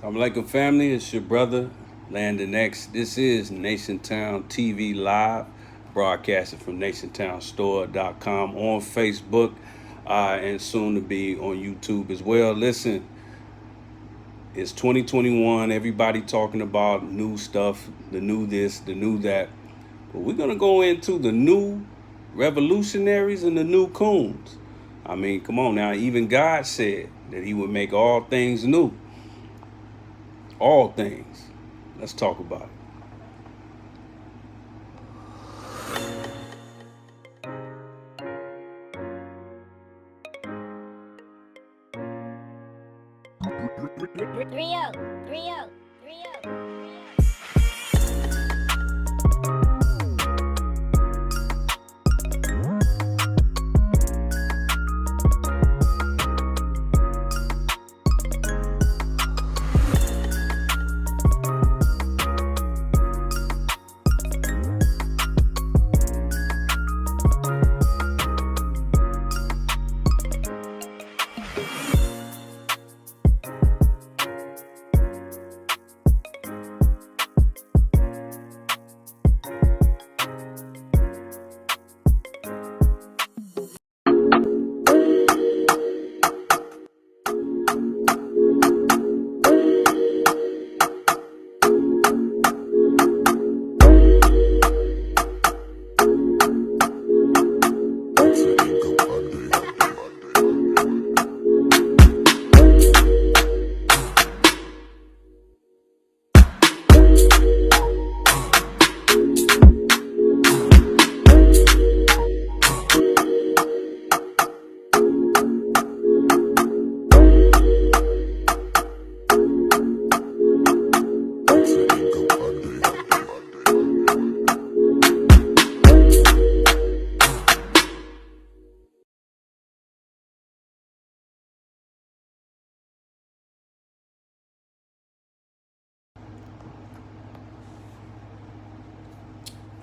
Assalamualaikum family, it's your brother Landon X. This is Nationtown TV Live, broadcasting from nationtownstore.com on Facebook and soon to be on YouTube as well. Listen, it's 2021, everybody talking about new stuff, the new this, the new that. But we're going to go into the new revolutionaries and the new coons. I mean, come on now, even God said that he would make all things new. All things. Let's talk about it. Rio, Rio, Rio.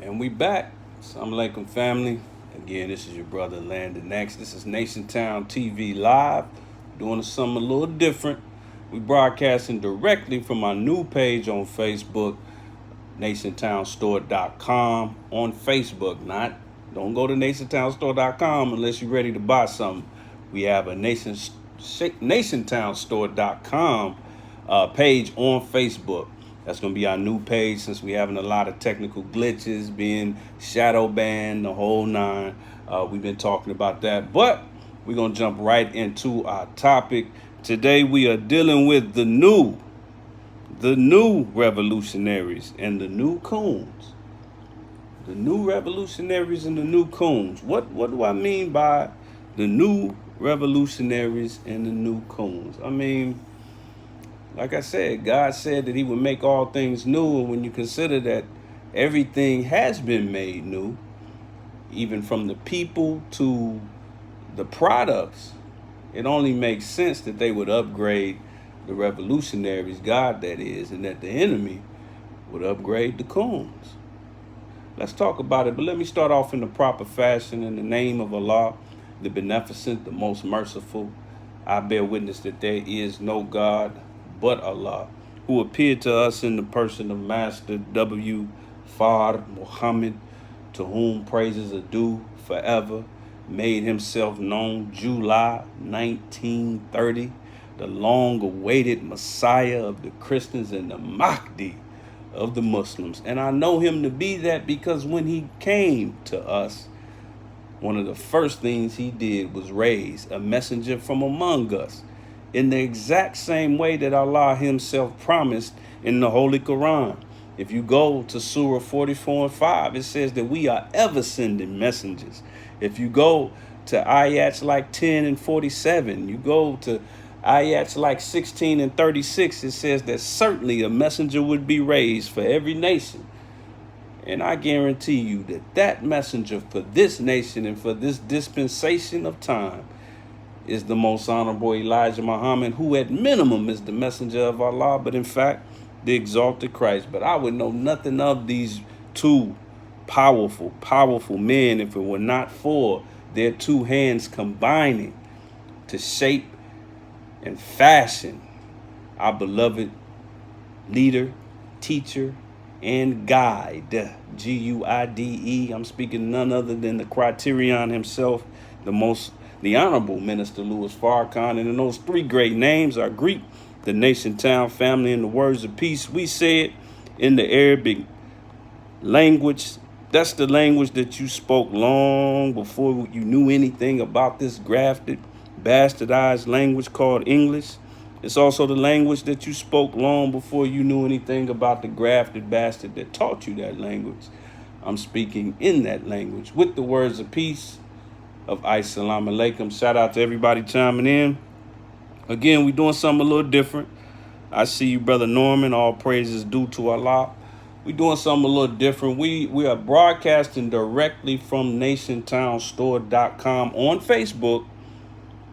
And we back. Assalamualaikum family. Again, this is your brother Landon X. This is Nationtown TV Live. Doing something a little different. We broadcasting directly from our new page on Facebook, nationtownstore.com on Facebook. Don't go to nationtownstore.com unless you're ready to buy something. We have a nationtownstore.com page on Facebook. That's going to be our new page since we're having a lot of technical glitches, being shadow banned, the whole nine. We've been talking about that, but we're going to jump right into our topic. Today we are dealing with the new revolutionaries and the new coons. The new revolutionaries and the new coons. What do I mean by the new revolutionaries and the new coons? I mean, like I said, God said that he would make all things new. And when you consider that everything has been made new, even from the people to the products, it only makes sense that they would upgrade the revolutionaries, God that is, and that the enemy would upgrade the coons. Let's talk about it, but let me start off in the proper fashion. In the name of Allah, the beneficent, the most merciful, I bear witness that there is no God but Allah, who appeared to us in the person of Master W. Fard Muhammad, to whom praises are due forever, made himself known July 1930, the long-awaited Messiah of the Christians and the Mahdi of the Muslims. And I know him to be that because when he came to us, one of the first things he did was raise a messenger from among us, in the exact same way that Allah himself promised in the Holy Quran. If you go to Surah 44 and 5, it says that we are ever sending messengers. If you go to ayats like 10 and 47, you go to ayats like 16 and 36, it says that certainly a messenger would be raised for every nation. And I guarantee you that that messenger for this nation and for this dispensation of time is the most honorable Elijah Muhammad, who at minimum is the messenger of Allah, but in fact, the exalted Christ. But I would know nothing of these two powerful men if it were not for their two hands combining to shape and fashion our beloved leader, teacher, and guide. Guide. I'm speaking none other than the Criterion himself, the Honorable Minister Louis Farrakhan. And in those three great names are Greek, the Nation Town family, and the words of peace. We say it in the Arabic language. That's the language that you spoke long before you knew anything about this grafted, bastardized language called English. It's also the language that you spoke long before you knew anything about the grafted bastard that taught you that language. I'm speaking in that language with the words of peace of Assalamu alaikum. Shout out to everybody chiming in. Again, we doing something a little different. I see you, Brother Norman. All praises due to Allah. We doing something a little different. We are broadcasting directly from nationtownstore.com on Facebook,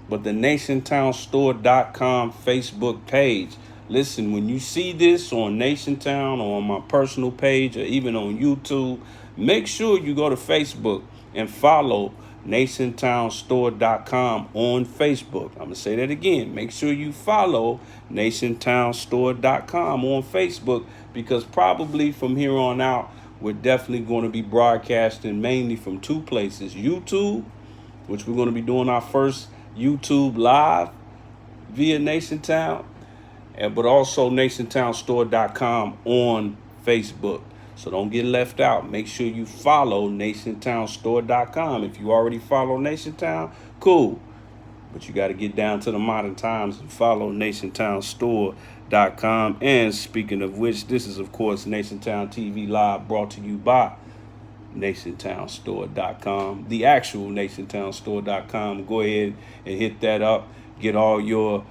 but the nationtownstore.com Facebook page. Listen, when you see this on Nationtown or on my personal page or even on YouTube, make sure you go to Facebook and follow nationtownstore.com on Facebook. I'm going to say that again. Make sure you follow nationtownstore.com on Facebook, because probably from here on out, we're definitely going to be broadcasting mainly from two places. YouTube, which we're going to be doing our first YouTube live via Nationtown, but also nationtownstore.com on Facebook. So don't get left out. Make sure you follow nationtownstore.com. If you already follow Nationtown, cool. But you got to get down to the modern times and follow nationtownstore.com. And speaking of which, this is, of course, Nationtown TV Live, brought to you by nationtownstore.com, the actual nationtownstore.com. Go ahead and hit that up. Get all your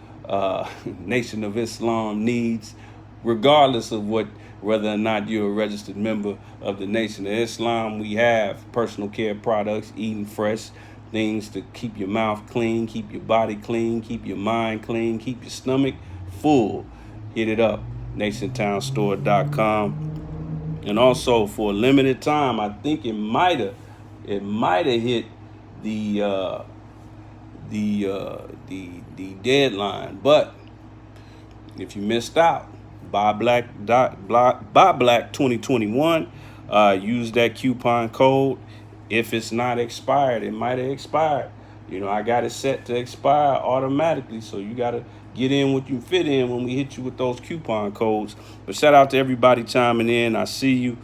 Nation of Islam needs, regardless of whether or not you're a registered member of the Nation of Islam. We have personal care products, eating fresh, things to keep your mouth clean, keep your body clean, keep your mind clean, keep your stomach full. Hit it up, nationtownstore.com. And also, for a limited time, I think it might have hit the deadline. But if you missed out, buy black 2021. Use that coupon code. If it's not expired, it might have expired. You know, I got it set to expire automatically, so you got to get in what you fit in when we hit you with those coupon codes. But shout out to everybody chiming in. I see you,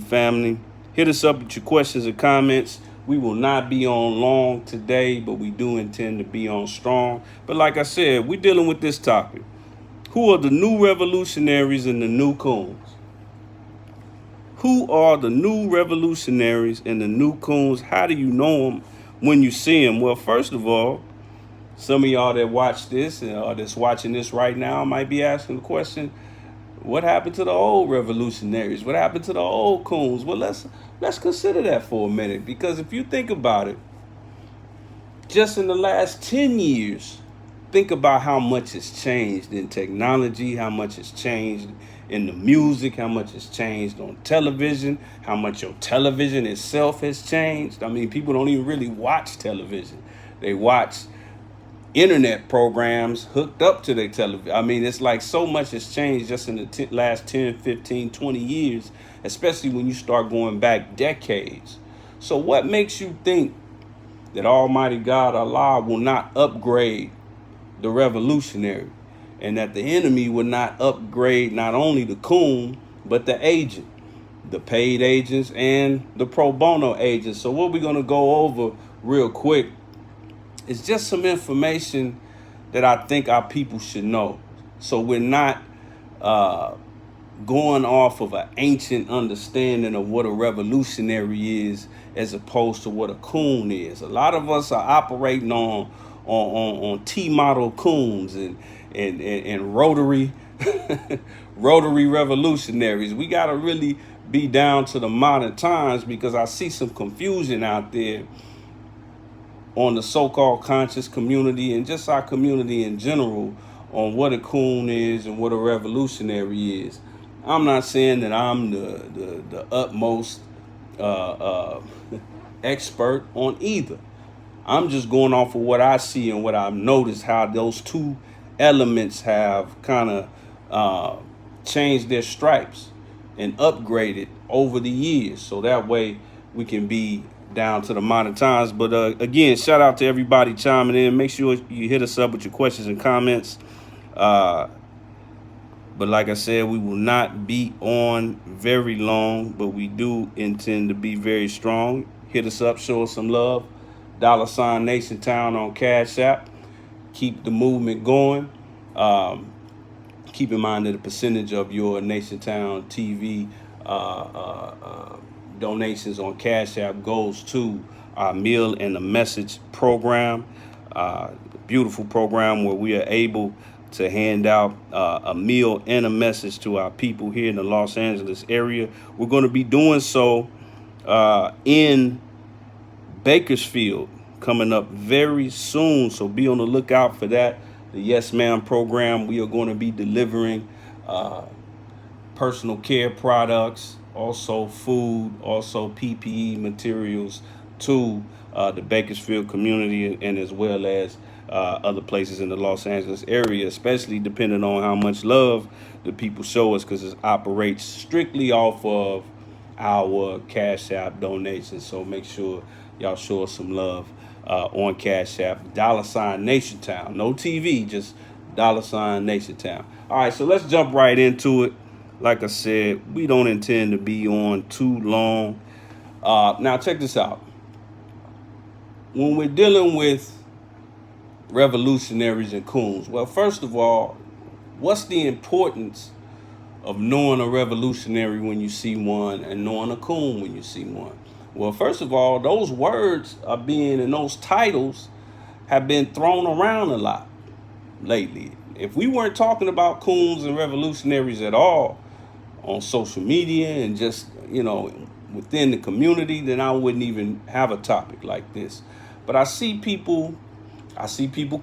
family. Hit us up with your questions and comments. We will not be on long today, but we do intend to be on strong. But like I said, we're dealing with this topic. Who are the new revolutionaries and the new coons? Who are the new revolutionaries and the new coons? How do you know them when you see them? Well, first of all, some of y'all that watch this or that's watching this right now might be asking the question, what happened to the old revolutionaries? What happened to the old coons? Well, let's consider that for a minute, because if you think about it, just in the last 10 years, think about how much has changed in technology, how much has changed in the music, how much has changed on television, how much your television itself has changed. I mean, people don't even really watch television. They watch internet programs hooked up to their television. I mean, it's like so much has changed just in the last 10, 15, 20 years, especially when you start going back decades. So what makes you think that Almighty God, Allah, will not upgrade the revolutionary, and that the enemy will not upgrade not only the coon, but the agent, the paid agents, and the pro bono agents? So what we're going to go over real quick is just some information that I think our people should know, so we're not going off of an ancient understanding of what a revolutionary is as opposed to what a coon is. A lot of us are operating on T-model coons and rotary rotary revolutionaries. We got to really be down to the modern times, because I see some confusion out there on the so-called conscious community and just our community in general on what a coon is and what a revolutionary is. I'm not saying that I'm the utmost expert on either. I'm just going off of what I see and what I've noticed, how those two elements have kind of changed their stripes and upgraded over the years. So that way we can be down to the modern times. But again, shout out to everybody chiming in. Make sure you hit us up with your questions and comments. But like I said, we will not be on very long, but we do intend to be very strong. Hit us up, show us some love. $Nation Town on Cash App. Keep the movement going. Keep in mind that a percentage of your Nation Town TV donations on Cash App goes to our Meal and a Message program. Beautiful program where we are able to hand out a meal and a message to our people here in the Los Angeles area. We're going to be doing so in Bakersfield coming up very soon. So be on the lookout for that. The Yes Ma'am program, we are going to be delivering personal care products, also food, also PPE materials to the Bakersfield community, and as well as other places in the Los Angeles area, especially depending on how much love the people show us, because it operates strictly off of our Cash App donations. So make sure y'all show us some love on Cash App. $Nation Town. No TV, just $Nation Town. All right, so let's jump right into it. Like I said, we don't intend to be on too long. Now, check this out. When we're dealing with revolutionaries and coons, well, first of all, what's the importance of knowing a revolutionary when you see one and knowing a coon when you see one? Well, first of all, those words are being, and those titles have been thrown around a lot lately. If we weren't talking about coons and revolutionaries at all on social media and just, within the community, then I wouldn't even have a topic like this. But I see people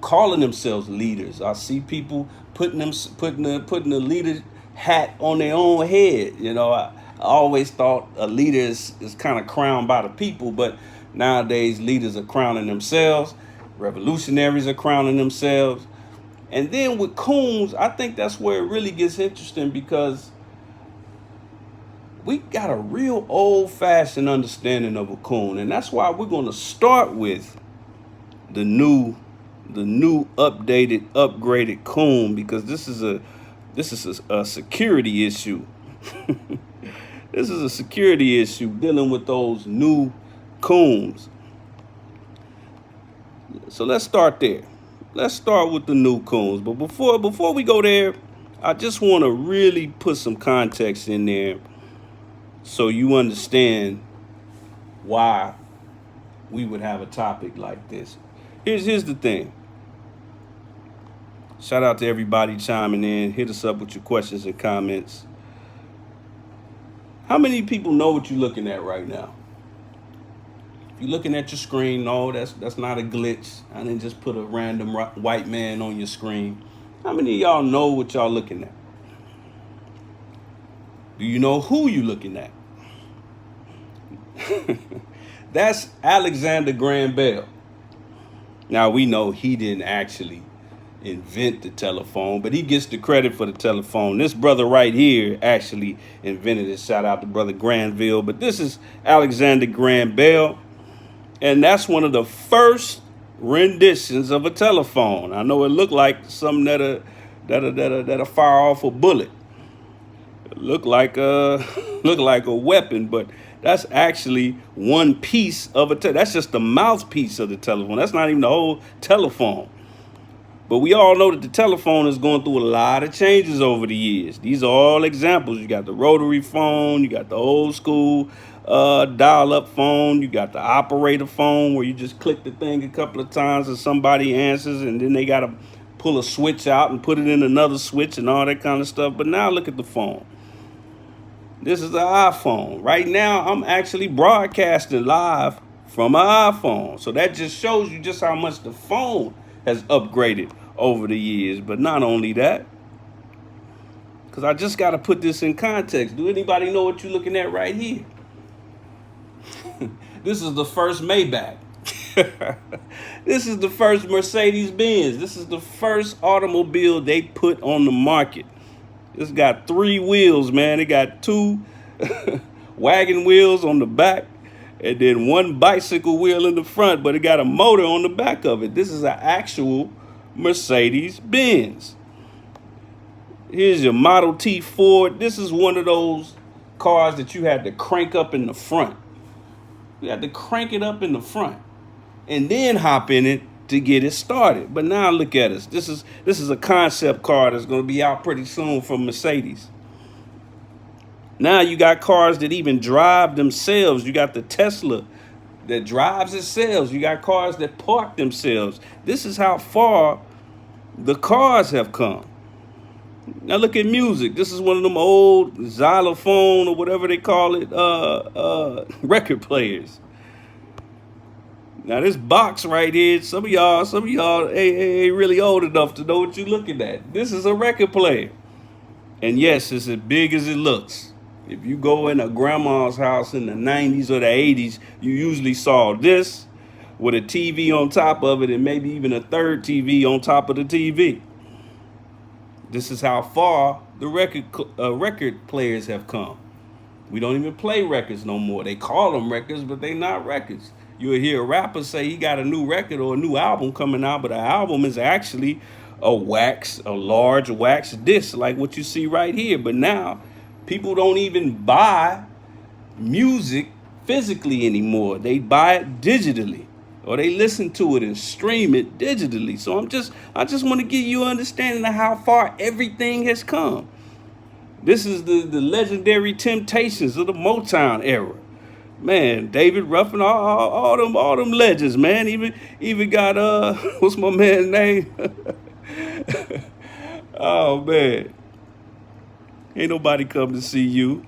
calling themselves leaders. I see people putting the leader hat on their own head. I always thought a leader is kind of crowned by the people, but nowadays leaders are crowning themselves. Revolutionaries are crowning themselves. And then with coons, I think that's where it really gets interesting, because we got a real old-fashioned understanding of a coon, and that's why we're going to start with the new updated, upgraded coon, because this is a security issue. This is a security issue dealing with those new coons. So let's start there. Let's start with the new coons. But before we go there, I just want to really put some context in there so you understand why we would have a topic like this. Here's the thing. Shout out to everybody chiming in. Hit us up with your questions and comments. How many people know what you're looking at right now? If you're looking at your screen, no, that's not a glitch. I didn't just put a random white man on your screen. How many of y'all know what y'all looking at? Do you know who you looking at? That's Alexander Graham Bell. Now, we know he didn't actually invent the telephone, but he gets the credit for the telephone. This brother right here actually invented it. Shout out to Brother Granville. But this is Alexander Graham Bell, and that's one of the first renditions of a telephone. I know it looked like something that'll fire off a bullet. It looked like a weapon, but that's actually one piece of that's just the mouthpiece of the telephone. That's not even the whole telephone. But we all know that the telephone is going through a lot of changes over the years. These are all examples. You got the rotary phone, you got the old school dial-up phone, you got the operator phone where you just click the thing a couple of times and somebody answers, and then they got to pull a switch out and put it in another switch and all that kind of stuff. But now look at the phone. This is the iPhone. Right now, I'm actually broadcasting live from an iPhone. So that just shows you just how much the phone has upgraded over the years. But not only that, because I just got to put this in context. Do anybody know what you're looking at right here? This is the first Maybach. This is the first Mercedes-Benz. This is the first automobile they put on the market. It's got 3 wheels, man. It got 2 wagon wheels on the back and then 1 bicycle wheel in the front, but it got a motor on the back of it. This is an actual Mercedes Benz. Here's your Model T Ford. This is one of those cars that you had to crank up in the front. You had to crank it up in the front and then hop in it to get it started. But now look at us. This is a concept car that's going to be out pretty soon from Mercedes. Now you got cars that even drive themselves. You got the Tesla that drives itself. You got cars that park themselves. This is how far the cars have come. Now look at music. This is one of them old xylophone or whatever they call it, record players. Now this box right here, some of y'all ain't really old enough to know what you're looking at. This is a record player. And yes, it's as big as it looks. If you go in a grandma's house in the 90s or the 80s, you usually saw this with a TV on top of it and maybe even a third TV on top of the TV. This is how far the record players have come. We don't even play records no more. They call them records, but they not records. You'll hear a rapper say he got a new record or a new album coming out, but an album is actually a large wax disc like what you see right here. But now people don't even buy music physically anymore. They buy it digitally, or they listen to it and stream it digitally. So I just want to give you an understanding of how far everything has come. This is the legendary Temptations of the Motown era. Man, David Ruffin, all them legends, man. Even got what's my man's name? Oh man. Ain't nobody come to see you.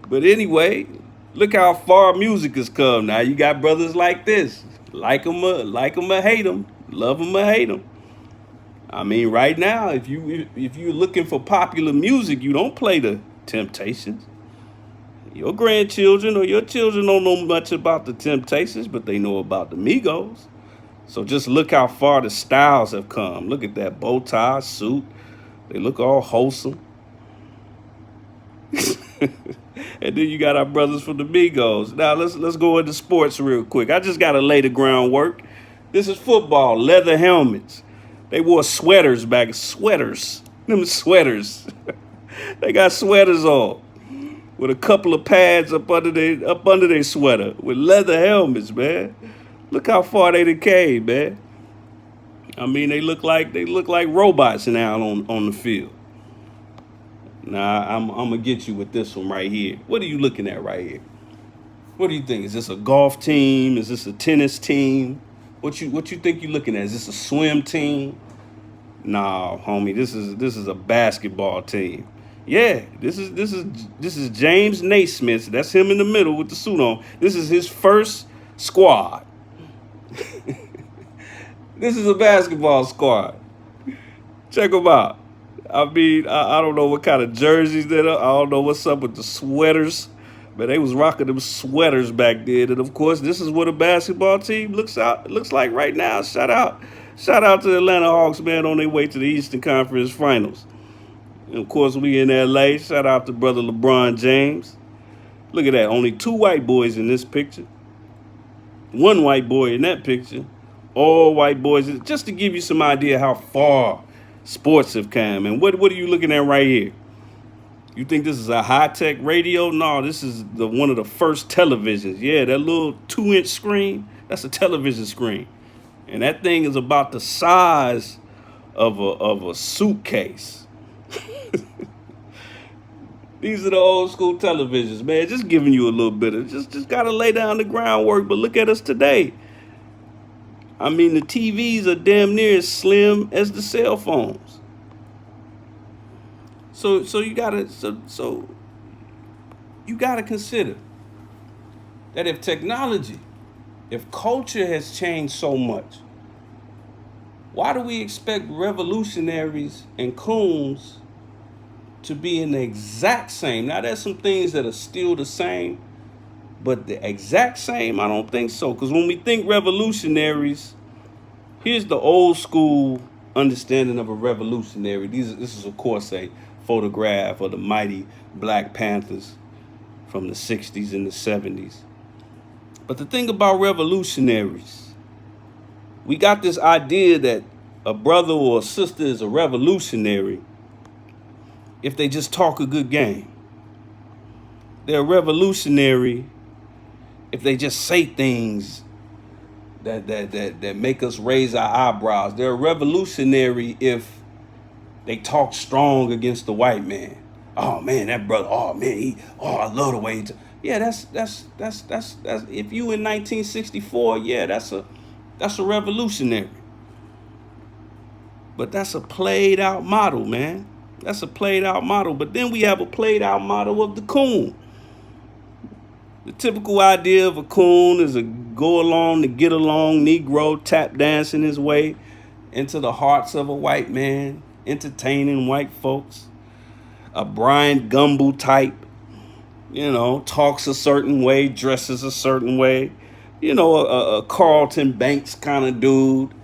But anyway, look how far music has come. Now you got brothers like this. Like them or hate them. Love them or hate them. I mean, right now, if you're looking for popular music, you don't play the Temptations. Your grandchildren or your children don't know much about the Temptations, but they know about the Migos. So just look how far the styles have come. Look at that bow tie suit. They look all wholesome. And then you got our brothers from the Migos. Now let's go into sports real quick. I just gotta lay the groundwork. This is football, leather helmets. They wore sweaters back. Sweaters. Them sweaters. They got sweaters on with a couple of pads up under their sweater with leather helmets, man. Look how far they done came, man. I mean, they look like robots now on the field. Now I'm gonna get you with this one right here. What are you looking at right here? What do you think? Is this a golf team? Is this a tennis team? What you think you're looking at? Is this a swim team? Nah, homie, this is a basketball team. Yeah, this is James Naismith. That's him in the middle with the suit on. This is his first squad. This is a basketball squad. Check them out. I mean, I don't know what kind of jerseys that are. I don't know what's up with the sweaters, but they was rocking them sweaters back then. And of course, this is what a basketball team looks like right now. Shout out to the Atlanta Hawks, man, on their way to the Eastern Conference Finals. And of course, we in LA. Shout out to brother LeBron James. Look at that. Only 2 white boys in this picture. 1 white boy in that picture. All white boys. Just to give you some idea how far sports have come. And what are you looking at right here? You think this is a high-tech radio? No, this is one of the first televisions. Yeah, that little 2-inch screen, that's a television screen. And that thing is about the size of a suitcase. These are the old school televisions, man. Just giving you a little bit of, just got to lay down the groundwork. But look at us today. I mean, the TVs are damn near as slim as the cell phones. So you gotta consider that if culture has changed so much, why do we expect revolutionaries and coons to be in the exact same? Now, there's some things that are still the same, but the exact same, I don't think so. Because when we think revolutionaries, here's the old school understanding of a revolutionary. This is, of course, a photograph of the mighty Black Panthers from the 60s and the 70s. But the thing about revolutionaries, we got this idea that a brother or a sister is a revolutionary if they just talk a good game. They're a revolutionary if they just say things that make us raise our eyebrows. They're a revolutionary if they talk strong against the white man. Oh man, that brother. Oh man, I love the way he. Yeah, that's if you in 1964, yeah, that's a revolutionary. But that's a played out model, man. That's a played out model. But then we have a played out model of the coon. The typical idea of a coon is a go along to get along Negro tap dancing his way into the hearts of a white man, entertaining white folks. A Brian Gumble type, talks a certain way, dresses a certain way. A Carlton Banks kind of dude.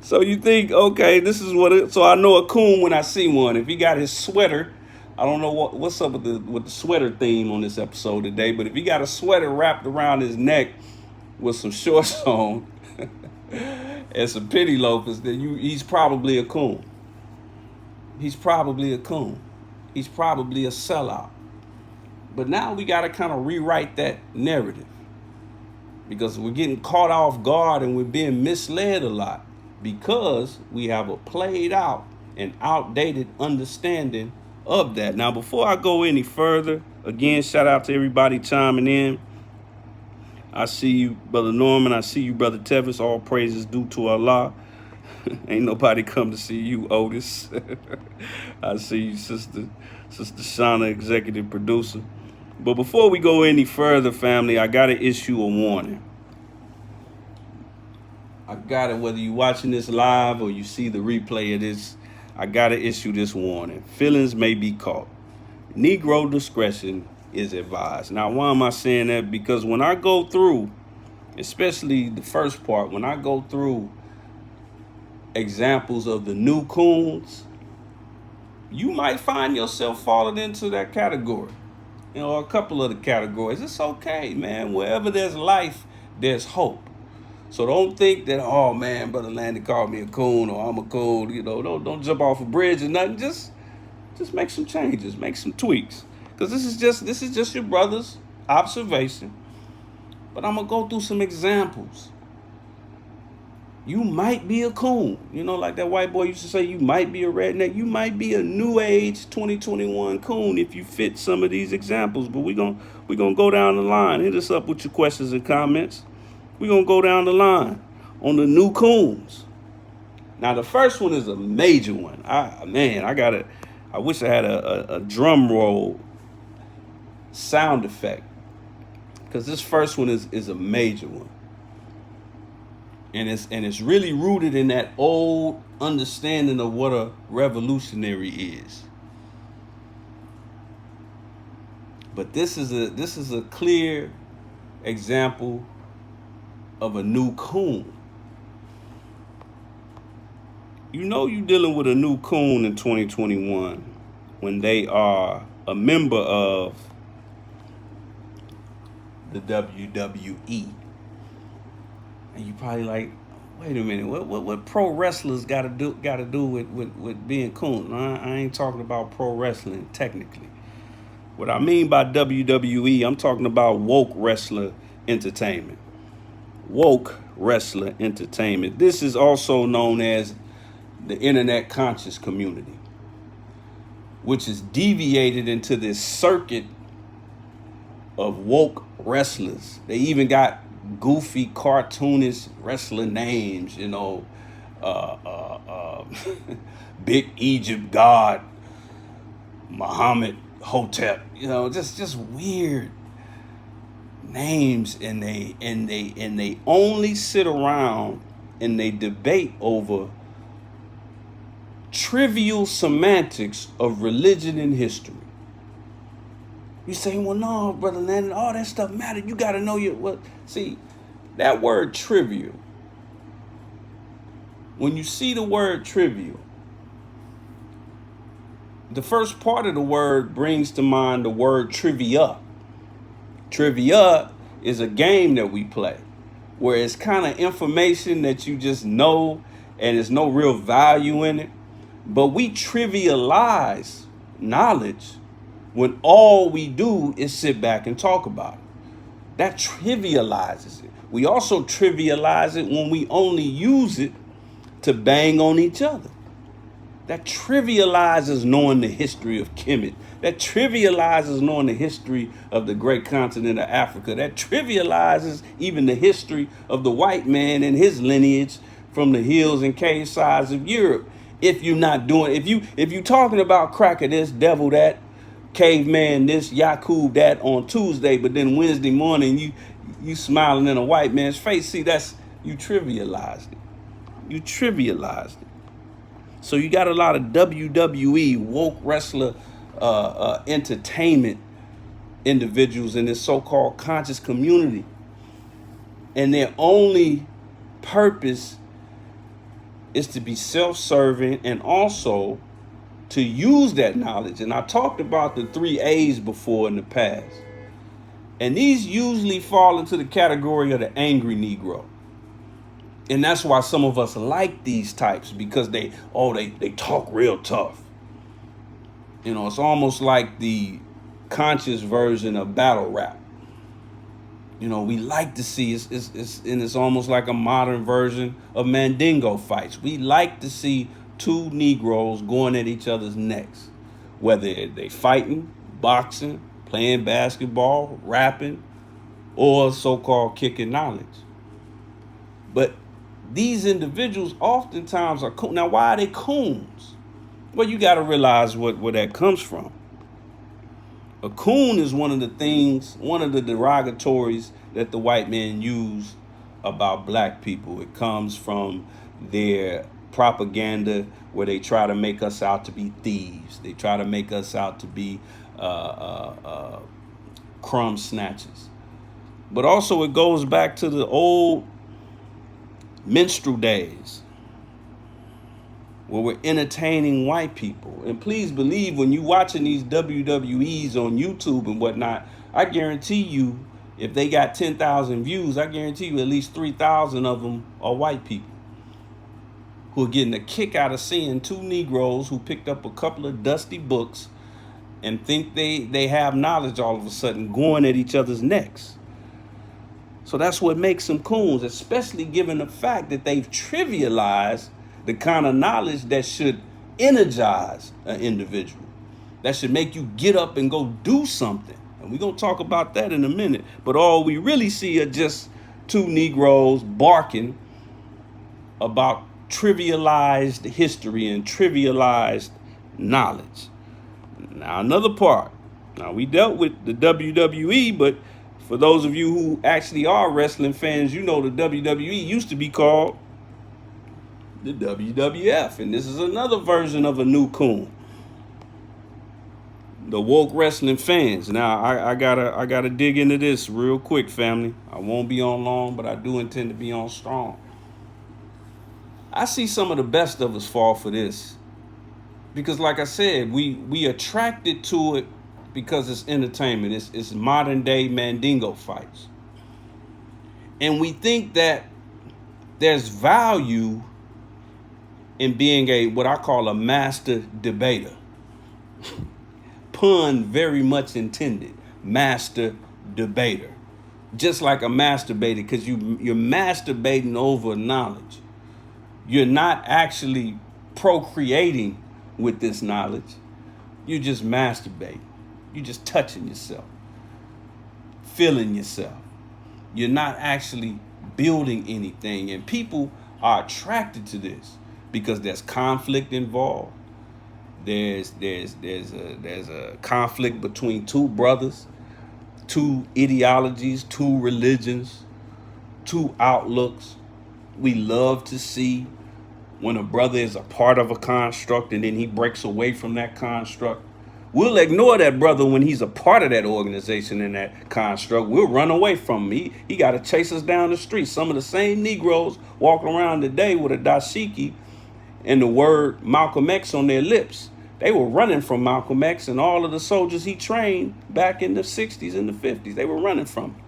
So you think, okay, this is what it. So I know a coon when I see one. If he got his sweater, I don't know what's up with the sweater theme on this episode today, but if he got a sweater wrapped around his neck with some shorts on and some penny loafers, then he's probably a coon. He's probably a coon. He's probably a sellout. But now we got to kind of rewrite that narrative because we're getting caught off guard and we're being misled a lot because we have a played out and outdated understanding of that. Now, before I go any further, again, shout out to everybody chiming in. I see you, Brother Norman. I see you, Brother Tevis. All praises due to Allah. Ain't nobody come to see you, Otis. I see you, Sister Shauna, executive producer. But before we go any further, family, I got to issue a warning. I got it, whether you're watching this live or you see the replay of this, I got to issue this warning. Feelings may be caught. Negro discretion is advised. Now, why am I saying that? Because when I go through, especially the first part, when I go through examples of the new coons, you might find yourself falling into that category. A couple of the categories. It's okay, man. Wherever there's life, there's hope. So don't think that, oh man, Brother Landy called me a coon or I'm a coon. Don't jump off a bridge or nothing. Just make some changes, make some tweaks. Because this is just your brother's observation. But I'm gonna go through some examples. You might be a coon. Like that white boy used to say, you might be a redneck. You might be a new age 2021 coon if you fit some of these examples. But we're gonna go down the line. Hit us up with your questions and comments. We're gonna go down the line on the new coons. Now the first one is a major one. I wish I had a drum roll sound effect. Because this first one is a major one. And it's really rooted in that old understanding of what a revolutionary is. But this is a clear example of a new coon. You're dealing with a new coon in 2021 when they are a member of the WWE. And you probably like, wait a minute, what pro wrestlers got to do with being coon? I ain't talking about pro wrestling technically. What I mean by WWE, I'm talking about woke wrestler entertainment. Woke wrestler entertainment. This is also known as the internet conscious community, which is deviated into this circuit of woke wrestlers. They even got goofy cartoonish wrestler names, Big Egypt God, Muhammad Hotep, just weird names, and they only sit around and they debate over trivial semantics of religion and history. You say, well, no, Brother Landon, all that stuff matters. You got to know see, that word trivial, when you see the word trivial, The first part of the word brings to mind the word trivia. Trivia is a game that we play where it's kind of information that you just know and there's no real value in it. But we trivialize knowledge when all we do is sit back and talk about it. That trivializes it. We also trivialize it when we only use it to bang on each other. That trivializes knowing the history of Kemet. That trivializes knowing the history of the great continent of Africa. That trivializes even the history of the white man and his lineage from the hills and cave sides of Europe. If you're not doing, if you talking about cracker this, devil that, caveman this, Yakub that on Tuesday, but then Wednesday morning you smiling in a white man's face. See, that's, you trivialized it. You trivialized it. So you got a lot of WWE woke wrestler entertainment individuals in this so-called conscious community, and their only purpose is to be self-serving and also to use that knowledge. And I talked about the 3 A's before in the past, and these usually fall into the category of the angry Negro. And that's why some of us like these types, because they talk real tough. You know, it's almost like the conscious version of battle rap. You know, we like to see it's almost like a modern version of Mandingo fights. We like to see two Negroes going at each other's necks, whether they fighting, boxing, playing basketball, rapping, or so-called kicking knowledge. But these individuals oftentimes are coon. Now, why are they coons? Well, you got to realize where that comes from. A coon is one of the derogatories that the white men use about black people. It comes from their propaganda where they try to make us out to be thieves. They try to make us out to be crumb snatchers. But also it goes back to the old minstrel days where we're entertaining white people. And please believe, when you're watching these WWEs on YouTube and whatnot, I guarantee you, if they got 10,000 views, I guarantee you at least 3,000 of them are white people who are getting a kick out of seeing two Negroes who picked up a couple of dusty books and think they have knowledge all of a sudden going at each other's necks. So that's what makes them coons, especially given the fact that they've trivialized the kind of knowledge that should energize an individual, that should make you get up and go do something. And we're going to talk about that in a minute. But all we really see are just two Negroes barking about trivialized history and trivialized knowledge. Now, another part. Now, we dealt with the WWE, but for those of you who actually are wrestling fans, you know the WWE used to be called the WWF, and this is another version of a new coon. The woke wrestling fans. Now, I gotta dig into this real quick, family. I won't be on long, but I do intend to be on strong. I see some of the best of us fall for this because, like I said, we attracted to it because it's entertainment. It's modern day Mandingo fights. And we think that there's value in being what I call a master debater. Pun very much intended. Master debater. Just like a masturbator, because you're masturbating over knowledge. You're not actually procreating with this knowledge. You're just masturbating. You're just touching yourself, feeling yourself. You're not actually building anything. And people are attracted to this because there's conflict involved. There's a conflict between two brothers, two ideologies, two religions, two outlooks. We love to see when a brother is a part of a construct and then he breaks away from that construct. We'll ignore that brother when he's a part of that organization and that construct. We'll run away from him. He got to chase us down the street. Some of the same Negroes walking around today with a dashiki and the word Malcolm X on their lips They were running from Malcolm X and all of the soldiers he trained back in the 60s and the 50s. They were running from him.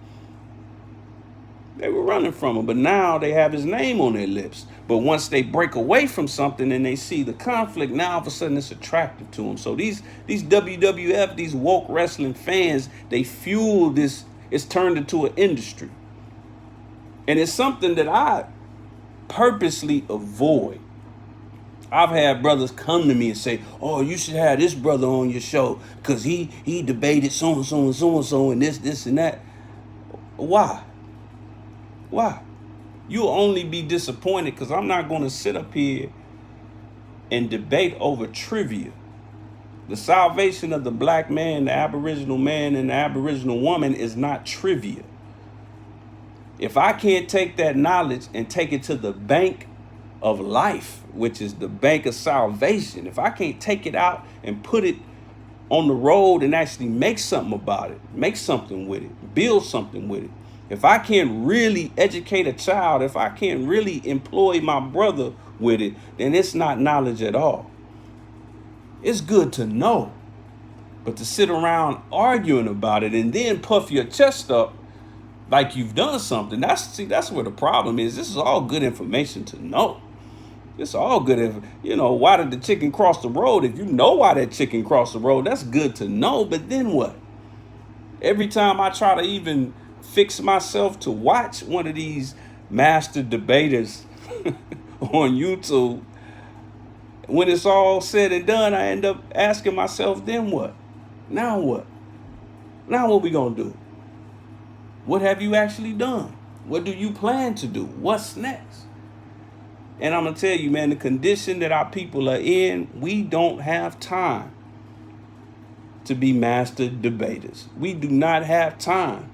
They were running from him, but now they have his name on their lips. But once they break away from something and they see the conflict, now all of a sudden it's attractive to them. So these WWF, these woke wrestling fans, they fuel this. It's turned into an industry. And it's something that I purposely avoid. I've had brothers come to me and say, "Oh, you should have this brother on your show because he debated so and so and so and so and this and that." Why? Why? You'll only be disappointed because I'm not going to sit up here and debate over trivia. The salvation of the black man, the Aboriginal man, and the Aboriginal woman is not trivia. If I can't take that knowledge and take it to the bank of life, which is the bank of salvation, if I can't take it out and put it on the road and actually make something about it, make something with it, build something with it, if I can't really educate a child, if I can't really employ my brother with it, then it's not knowledge at all. It's good to know, but to sit around arguing about it and then puff your chest up like you've done something, that's where the problem is. This is all good information to know. It's all good why did the chicken cross the road? If you know why that chicken crossed the road, that's good to know, but then what? Every time I try to even fix myself to watch one of these master debaters on YouTube, when it's all said and done, I end up asking myself, then what? Now what? Now what we gonna do? What have you actually done? What do you plan to do? What's next? And I'm gonna tell you, man, the condition that our people are in, we don't have time to be master debaters. We do not have time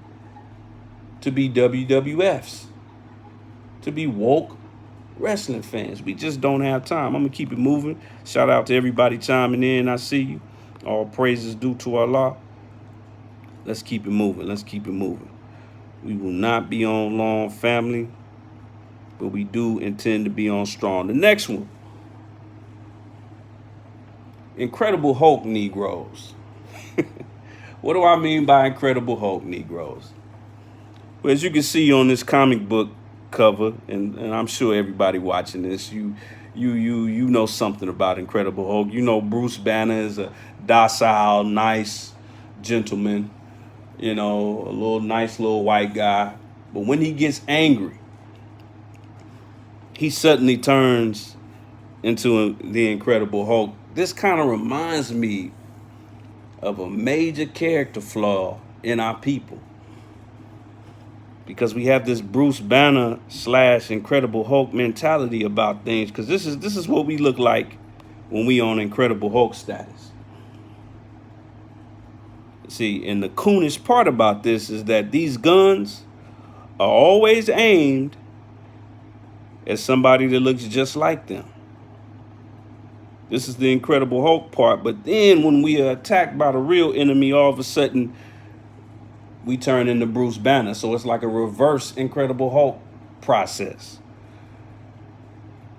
to be WWFs, to be woke wrestling fans. We just don't have time. I'm gonna keep it moving. Shout out to everybody chiming in. I see you. All praises due to Allah. Let's keep it moving. Let's keep it moving. We will not be on long, family, but we do intend to be on strong. The next one, Incredible Hulk Negroes. What do I mean by Incredible Hulk Negroes? Well, as you can see on this comic book cover, and I'm sure everybody watching this, you know something about Incredible Hulk. You know Bruce Banner is a docile, nice gentleman, a nice little white guy. But when he gets angry, he suddenly turns into the Incredible Hulk. This kind of reminds me of a major character flaw in our people, because we have this Bruce Banner / Incredible Hulk mentality about things, because this is what we look like when we on Incredible Hulk status. See, and the coonish part about this is that these guns are always aimed at somebody that looks just like them. This is the Incredible Hulk part. But then when we are attacked by the real enemy, all of a sudden we turn into Bruce Banner. So it's like a reverse Incredible Hulk process.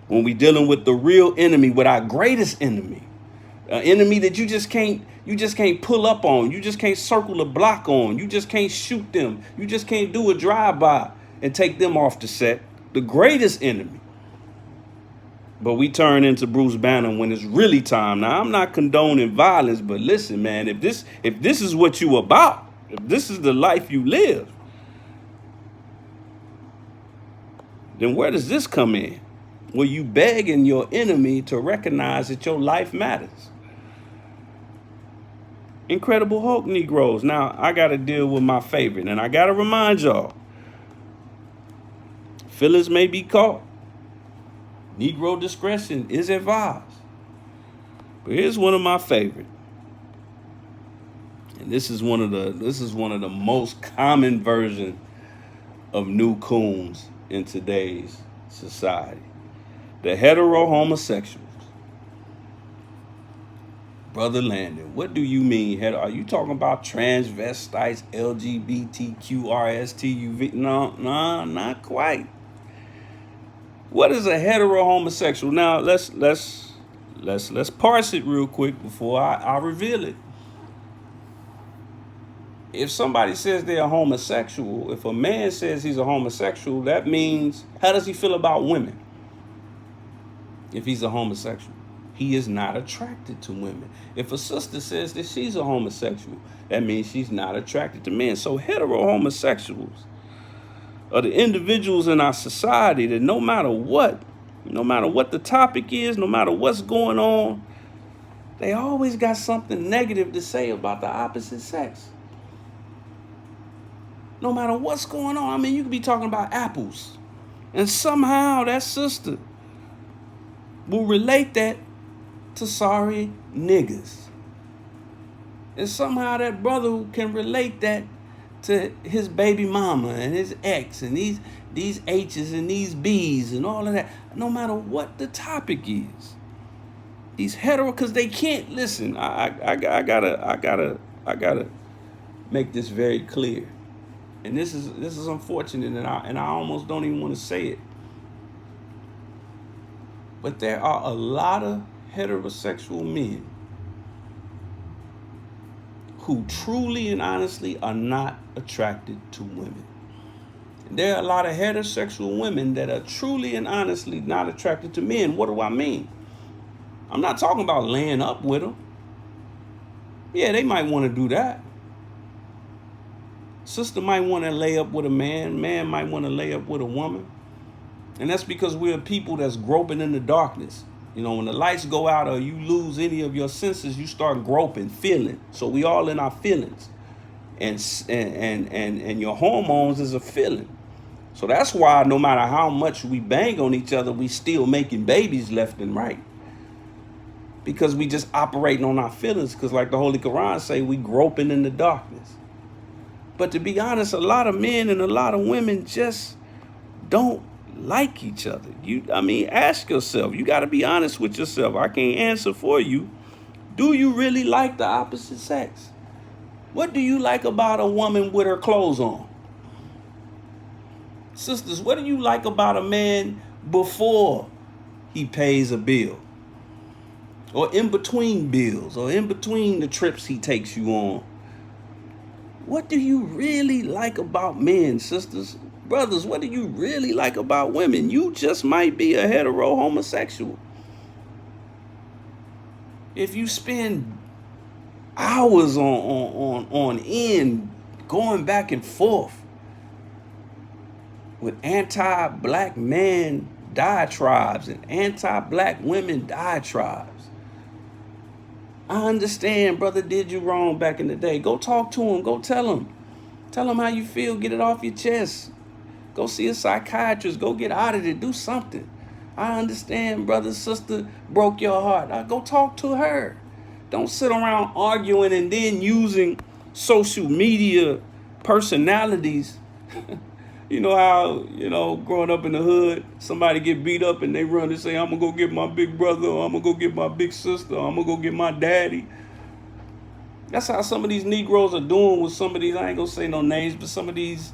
When we dealing with the real enemy, with our greatest enemy, an enemy that you just can't pull up on, you just can't circle a block on, you just can't shoot them, you just can't do a drive-by and take them off the set. The greatest enemy. But we turn into Bruce Banner when it's really time. Now, I'm not condoning violence, but listen, man, if this is what you about, if this is the life you live, then where does this come in? Well, you begging your enemy to recognize that your life matters. Incredible Hulk Negroes. Now, I got to deal with my favorite, and I got to remind y'all, feelings may be caught. Negro discretion is advised. But here's one of my favorite. And this is one of the most common version of new coons in today's society. The hetero homosexuals. Brother Landon, what do you mean? Are you talking about transvestites, LGBTQRSTUV? No, not quite. What is a hetero homosexual? Now let's let's parse it real quick before I reveal it. If somebody says they're a homosexual, if a man says he's a homosexual, that means, how does he feel about women? If he's a homosexual, he is not attracted to women. If a sister says that she's a homosexual, that means she's not attracted to men. So hetero homosexuals are the individuals in our society that no matter what the topic is, no matter what's going on, they always got something negative to say about the opposite sex. No matter what's going on. I mean, you could be talking about apples, and somehow that sister will relate that to sorry niggas. And somehow that brother can relate that to his baby mama and his ex and these H's and these B's and all of that. No matter what the topic is. These hetero, because they can't listen. I gotta make this very clear. And this is unfortunate, and I almost don't even want to say it. But there are a lot of heterosexual men who truly and honestly are not attracted to women. And there are a lot of heterosexual women that are truly and honestly not attracted to men. What do I mean? I'm not talking about laying up with them. Yeah, they might want to do that. Sister might want to lay up with a man. Man might want to lay up with a woman. And that's because we're people that's groping in the darkness. You know, when the lights go out or you lose any of your senses, you start groping, feeling. So we all in our feelings. And your hormones is a feeling. So that's why no matter how much we bang on each other, we still making babies left and right. Because we just operating on our feelings. Because like the Holy Quran say, we groping in the darkness. But to be honest, a lot of men and a lot of women just don't like each other. Ask yourself. You got to be honest with yourself. I can't answer for you. Do you really like the opposite sex? What do you like about a woman with her clothes on? Sisters, what do you like about a man before he pays a bill? Or in between bills, or in between the trips he takes you on? What do you really like about men, sisters? Brothers, what do you really like about women? You just might be a hetero homosexual. If you spend hours on end going back and forth with anti-black man diatribes and anti-black women diatribes, I understand brother did you wrong back in the day. Go talk to him. Go tell him. Tell him how you feel. Get it off your chest. Go see a psychiatrist. Go get out of it. Do something. I understand brother, sister broke your heart. Go talk to her. Don't sit around arguing and then using social media personalities. You know how, growing up in the hood, somebody get beat up and they run and say, I'm going to go get my big brother, or I'm going to go get my big sister, or I'm going to go get my daddy. That's how some of these Negroes are doing with some of these, I ain't going to say no names, but some of these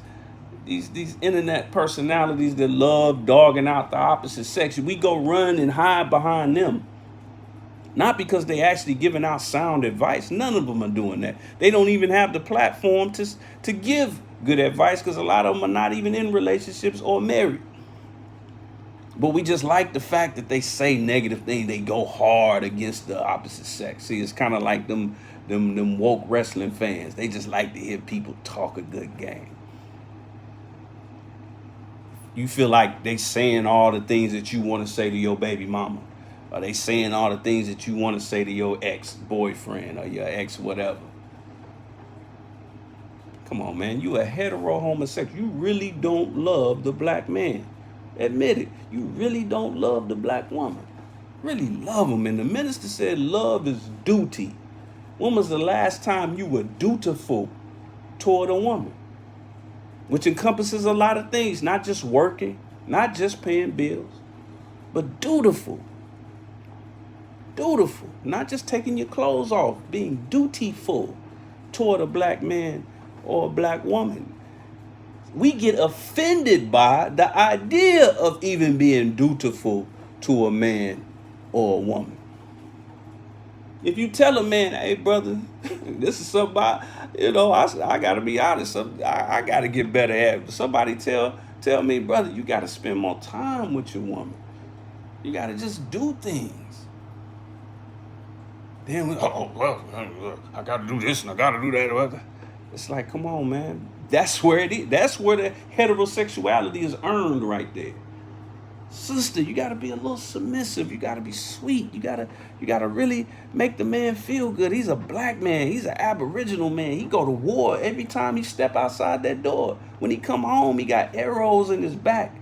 internet personalities that love dogging out the opposite sex. We go run and hide behind them. Not because they actually giving out sound advice. None of them are doing that. They don't even have the platform to give good advice because a lot of them are not even in relationships or married. But we just like the fact that they say negative things. They go hard against the opposite sex. See, it's kind of like them woke wrestling fans. They just like to hear people talk a good game. You feel like they saying all the things that you want to say to your baby mama. Are they saying all the things that you want to say to your ex-boyfriend or your ex-whatever? Come on, man. You a hetero homosexual. You really don't love the black man. Admit it. You really don't love the black woman. Really love them. And the minister said love is duty. When was the last time you were dutiful toward a woman? Which encompasses a lot of things. Not just working. Not just paying bills. But dutiful. Dutiful. Not just taking your clothes off. Being dutiful toward a black man or a black woman. We get offended by the idea of even being dutiful to a man or a woman. If you tell a man, hey brother, this is somebody, I gotta be honest. I gotta get better at it. Somebody tell me, brother, you gotta spend more time with your woman. You gotta just do things. Then I gotta do this and I gotta do that. It's like, come on, man. That's where it is. That's where the heterosexuality is earned right there. Sister, you gotta be a little submissive. You gotta be sweet. You gotta really make the man feel good. He's a black man. He's an Aboriginal man. He go to war every time he step outside that door. When he come home, he got arrows in his back,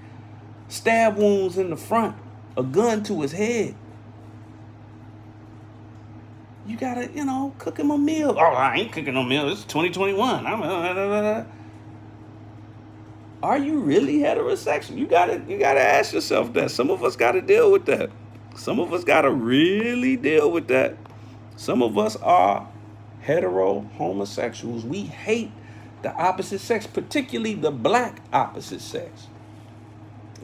stab wounds in the front, a gun to his head. You gotta, cook him a meal. Oh, I ain't cooking no meal. It's 2021. Are you really heterosexual? You gotta ask yourself that. Some of us gotta deal with that. Some of us gotta really deal with that. Some of us are hetero homosexuals. We hate the opposite sex, particularly the black opposite sex.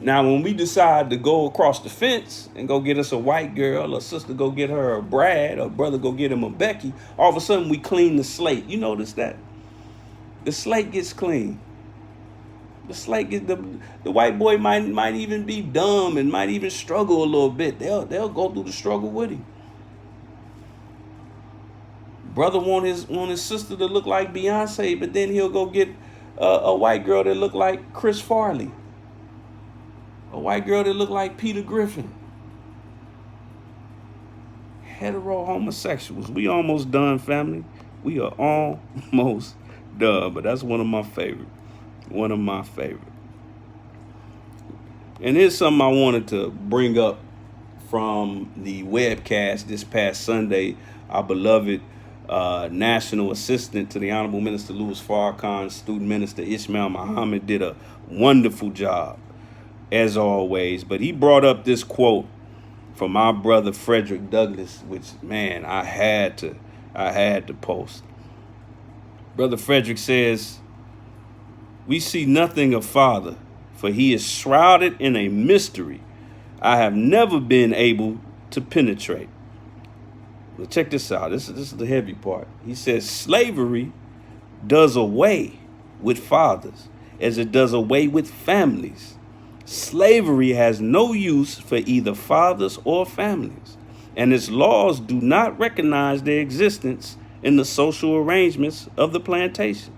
Now, when we decide to go across the fence and go get us a white girl, or sister go get her a Brad, or brother go get him a Becky, all of a sudden we clean the slate. You notice that? The slate gets clean. The slate gets, the white boy might even be dumb and might even struggle a little bit. They'll go through the struggle with him. Brother want his sister to look like Beyonce, but then he'll go get a white girl that look like Chris Farley. A white girl that look like Peter Griffin. Hetero homosexuals. We almost done, family. We are almost done, but that's one of my favorite. One of my favorite. And here's something I wanted to bring up from the webcast this past Sunday. Our beloved National Assistant to the Honorable Minister Louis Farrakhan, Student Minister Ishmael Muhammad did a wonderful job, as always. But he brought up this quote from our brother Frederick Douglass, which, man, I had to post. Brother Frederick says, "We see nothing of Father, for he is shrouded in a mystery I have never been able to penetrate." Well, check this out. This is the heavy part. He says, slavery does away with fathers as it does away with families. Slavery has no use for either fathers or families, and its laws do not recognize their existence in the social arrangements of the plantation.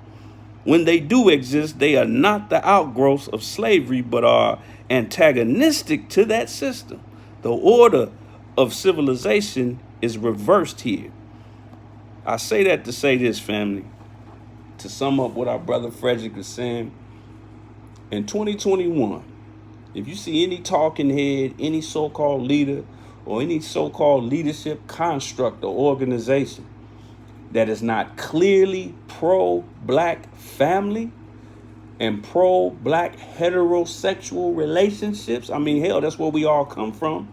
When they do exist, they are not the outgrowths of slavery, but are antagonistic to that system. The order of civilization is reversed here. I say that to say this, family, to sum up what our brother Frederick is saying. In 2021, if you see any talking head, any so-called leader, or any so-called leadership construct or organization that is not clearly pro-black family and pro-black heterosexual relationships, I mean, hell, that's where we all come from.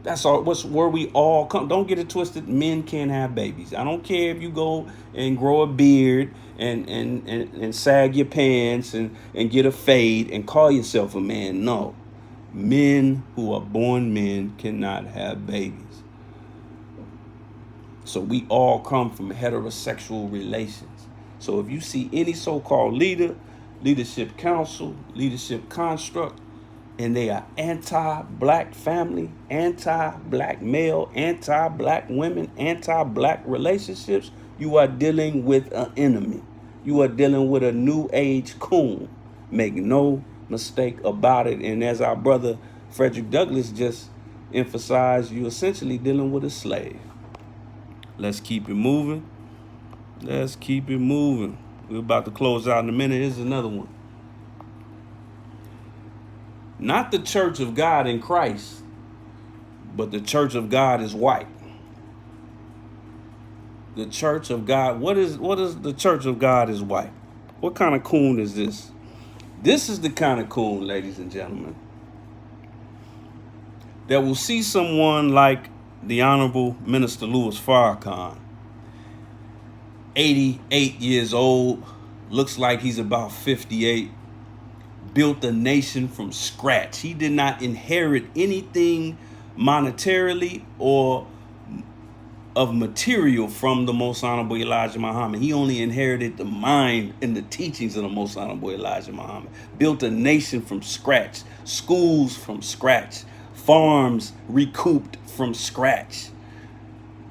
That's all. What's where we all come. Don't get it twisted. Men can't have babies. I don't care if you go and grow a beard and sag your pants and get a fade and call yourself a man. No, men who are born men cannot have babies. So we all come from heterosexual relations. So if you see any so-called leader, leadership council, leadership construct, and they are anti-black family, anti-black male, anti-black women, anti-black relationships, you are dealing with an enemy. You are dealing with a new age coon. Make no mistake about it. And as our brother Frederick Douglass just emphasized, you're essentially dealing with a slave. Let's keep it moving. Let's keep it moving. We're about to close out in a minute. Here's another one. Not the Church of God in Christ, but the Church of God is white. The Church of God, what is the Church of God is white? What kind of coon is this? This is the kind of coon, ladies and gentlemen, that will see someone like the Honorable Minister Louis Farrakhan, 88 years old, looks like he's about 58, built a nation from scratch. He did not inherit anything monetarily or of material from the Most Honorable Elijah Muhammad. He only inherited the mind and the teachings of the Most Honorable Elijah Muhammad. Built a nation from scratch, schools from scratch, farms recouped from scratch,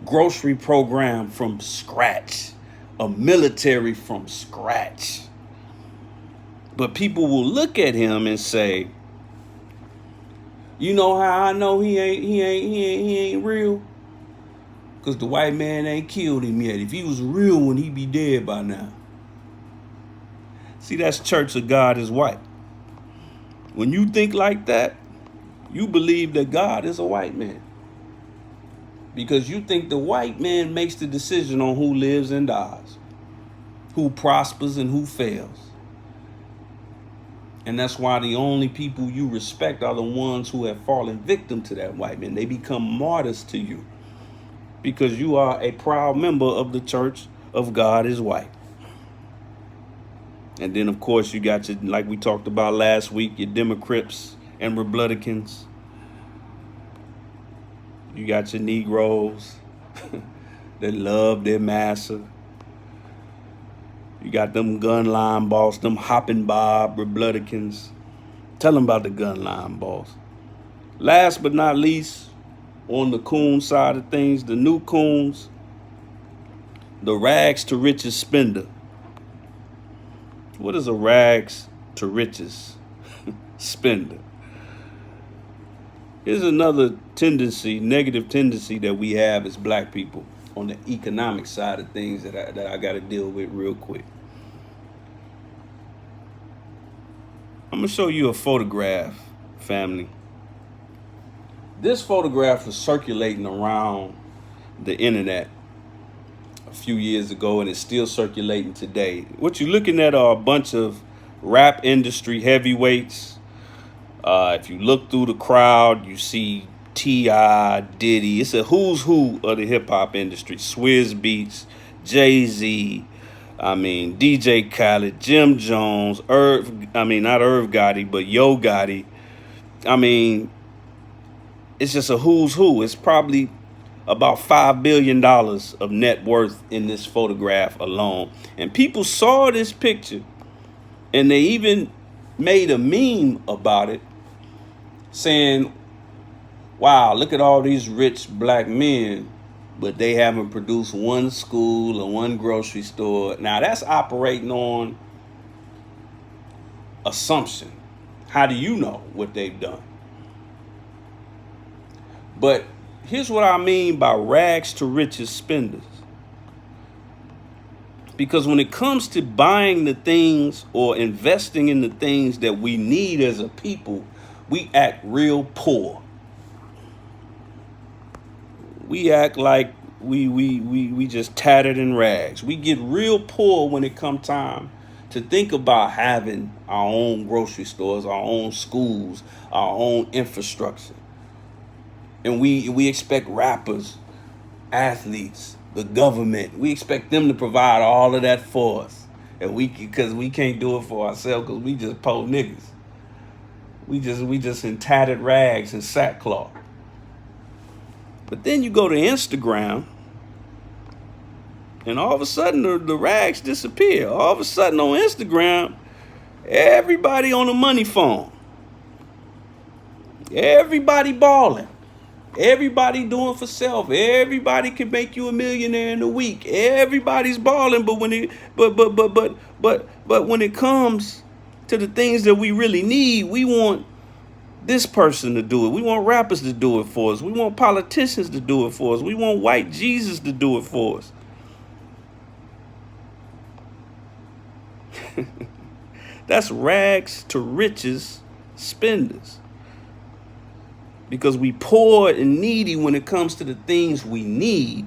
grocery program from scratch, a military from scratch. But people will look at him and say, you know how I know he ain't real? Because the white man ain't killed him yet. If he was a real one, he'd be dead by now. See, that's Church of God is white. When you think like that, you believe that God is a white man. Because you think the white man makes the decision on who lives and dies, who prospers and who fails. And that's why the only people you respect are the ones who have fallen victim to that white man. They become martyrs to you because you are a proud member of the Church of God is white. And then, of course, you got your, like we talked about last week, your Democrats and Republicans. You got your Negroes that love their master. You got them gun line boss, them hopping Bob Republicans. Tell them about the gun line boss. Last but not least, on the coon side of things, the new coons, the rags to riches spender. What is a rags to riches spender? Here's another tendency, negative tendency that we have as black people on the economic side of things that I got to deal with real quick. I'm going to show you a photograph, family. This photograph was circulating around the internet a few years ago, and it's still circulating today. What you're looking at are a bunch of rap industry heavyweights. If you look through the crowd, you see T.I., Diddy. It's a who's who of the hip-hop industry. Swizz Beatz, Jay-Z, DJ Khaled, Jim Jones, not Irv Gotti, but Yo Gotti. It's just a who's who. It's probably about $5 billion of net worth in this photograph alone. And people saw this picture, and they even made a meme about it, saying, wow, look at all these rich black men, but they haven't produced one school or one grocery store. Now, that's operating on assumption. How do you know what they've done? But here's what I mean by rags to riches spenders. Because when it comes to buying the things or investing in the things that we need as a people, we act real poor. We act like we just tattered in rags. We get real poor when it comes time to think about having our own grocery stores, our own schools, our own infrastructure. And we expect rappers, athletes, the government, we expect them to provide all of that for us. And because we can't do it for ourselves because we just poor niggas. We just in tattered rags and sackcloth. But then you go to Instagram, and all of a sudden the rags disappear. All of a sudden on Instagram, everybody on the money phone. Everybody balling. Everybody doing for self. Everybody can make you a millionaire in a week. Everybody's balling, but when it comes to the things that we really need, we want this person to do it. We want rappers to do it for us. We want politicians to do it for us. We want white Jesus to do it for us. That's rags to riches spenders. Because we poor and needy when it comes to the things we need,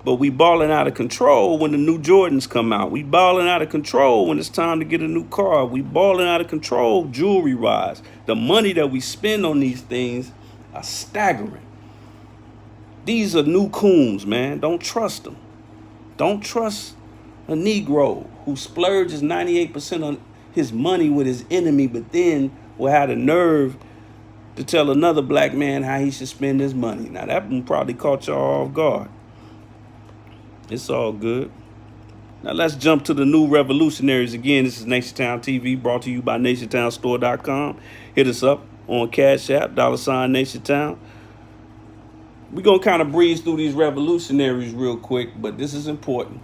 but we balling out of control when the new Jordans come out. We balling out of control when it's time to get a new car. We balling out of control jewelry-wise. The money that we spend on these things are staggering. These are new coons, man. Don't trust them. Don't trust a Negro who splurges 98% on his money with his enemy, but then will have the nerve to tell another black man how he should spend his money. Now, that one probably caught y'all off guard. It's all good. Now let's jump to the new revolutionaries again. This is NationTown TV, brought to you by NationTownStore.com. Hit us up on Cash App, $NationTown. We're going to kind of breeze through these revolutionaries real quick, but this is important.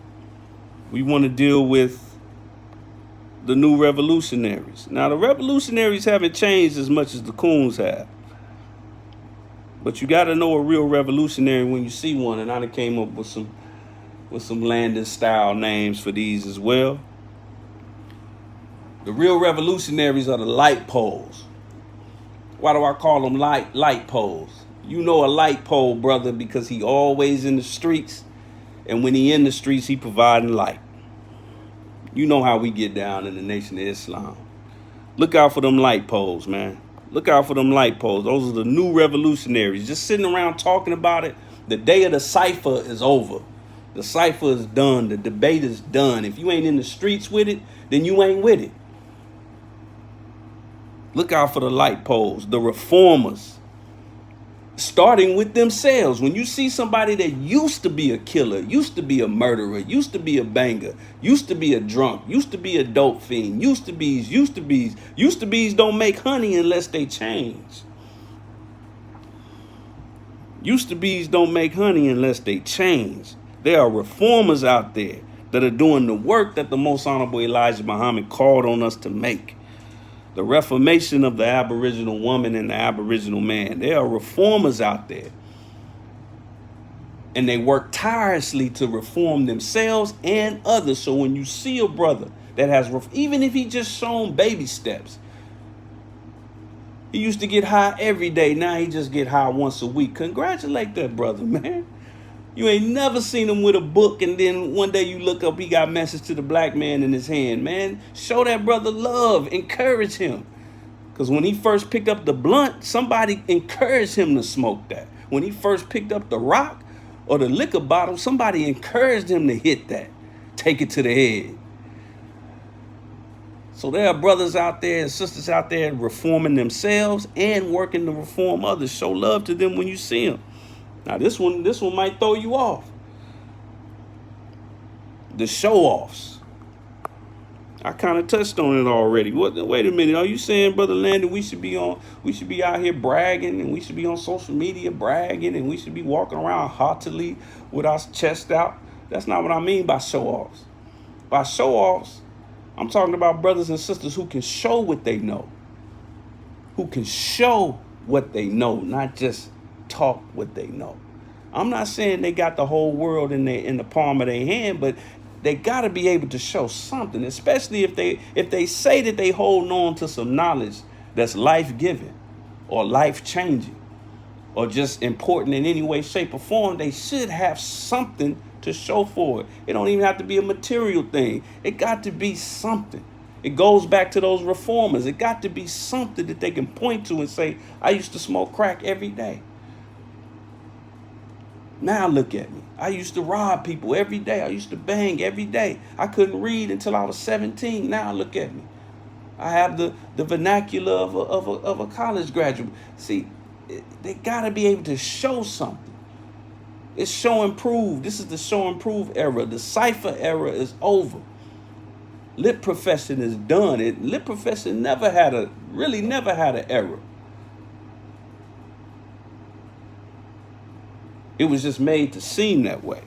We want to deal with the new revolutionaries. Now, the revolutionaries haven't changed as much as the coons have. But you got to know a real revolutionary when you see one, and I done came up with some Landon style names for these as well. The real revolutionaries are the light poles. Why do I call them light poles? You know a light pole, brother, because he always in the streets, and when he in the streets, he providing light. You know how we get down in the Nation of Islam. Look out for them light poles, man. Look out for them light poles. Those are the new revolutionaries. Just sitting around talking about it. The day of the cipher is over. The cipher is done. The debate is done. If you ain't in the streets with it, then you ain't with it. Look out for the light poles, the reformers. Starting with themselves. When you see somebody that used to be a killer, used to be a murderer, used to be a banger, used to be a drunk, used to be a dope fiend, used to be's don't make honey unless they change. Used to be's don't make honey unless they change. There are reformers out there that are doing the work that the Most Honorable Elijah Muhammad called on us to make. The reformation of the Aboriginal woman and the Aboriginal man. There are reformers out there. And they work tirelessly to reform themselves and others. So when you see a brother that has, even if he just shown baby steps, he used to get high every day. Now he just get high once a week. Congratulate that brother, man. You ain't never seen him with a book, and then one day you look up, he got a message to the black man in his hand. Man, show that brother love. Encourage him. Because when he first picked up the blunt, somebody encouraged him to smoke that. When he first picked up the rock or the liquor bottle, somebody encouraged him to hit that. Take it to the head. So there are brothers out there and sisters out there reforming themselves and working to reform others. Show love to them when you see them. Now this one might throw you off. The show-offs. I kind of touched on it already. Wait a minute. Are you saying, Brother Landon, we should be out here bragging, and we should be on social media bragging, and we should be walking around haughtily with our chest out? That's not what I mean by show-offs. By show-offs, I'm talking about brothers and sisters who can show what they know. Who can show what they know, not just talk what they know. I'm not saying they got the whole world in the palm of their hand, but they got to be able to show something, especially if they say that they hold on to some knowledge that's life-giving or life-changing or just important in any way, shape, or form. They should have something to show for it. It don't even have to be a material thing. It got to be something. It goes back to those reformers. It got to be something that they can point to and say, I used to smoke crack every day. Now look at me. I used to rob people every day. I used to bang every day. I couldn't read until I was 17. Now look at me. I have the vernacular of a college graduate. See, they got to be able to show something. It's show and prove. This is the show and prove era. The cipher era is over. Lit profession is done. Lit profession never had an error. It was just made to seem that way.